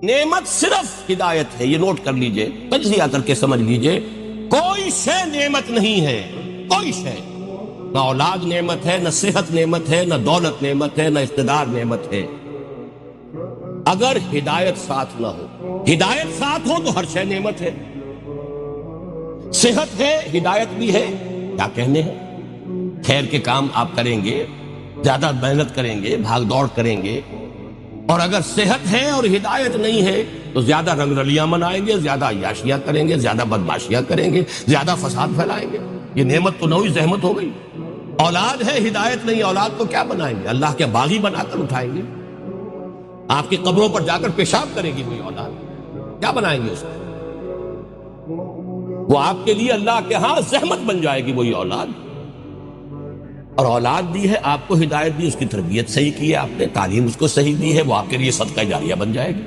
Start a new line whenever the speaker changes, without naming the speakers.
नेमत सिर्फ हिदायत है, ये नोट कर लीजिए, तज्जिया करके समझ लीजिए। कोई शय नेमत नहीं है, कोई शय। ना औलाद नेमत है, ना सेहत नेमत है, ना दौलत नेमत है, ना इख्तिदार नेमत है, अगर हिदायत साथ ना हो। हिदायत साथ हो तो हर शय नेमत है। सेहत है, हिदायत भी है, क्या कहने हैं। खैर के काम आप करेंगे, ज्यादा मेहनत करेंगे, भाग दौड़ करेंगे, और अगर सेहत है और हिदायत नहीं है तो ज्यादा रंगरलियां मनाएंगे, ज्यादा अय्याशियां करेंगे, ज्यादा बदमाशियां करेंगे, ज्यादा फसाद फैलाएंगे। ये नेमत तो नई जहमत हो गई। औलाद है, हिदायत नहीं, औलाद तो क्या बनाएंगे, अल्लाह के बागी बनाकर उठाएंगे। आपकी कब्रों पर जाकर पेशाब करेगी वही औलाद, क्या बनाएंगे उसको। वो आपके लिए अल्लाह के यहां जहमत बन जाएगी वही औलाद। और औलाद दी है, आपको हिदायत दी, उसकी तरबियत सही की है आपने, तालीम उसको सही दी है, वो आपके लिए सदका जारिया बन जाएगी।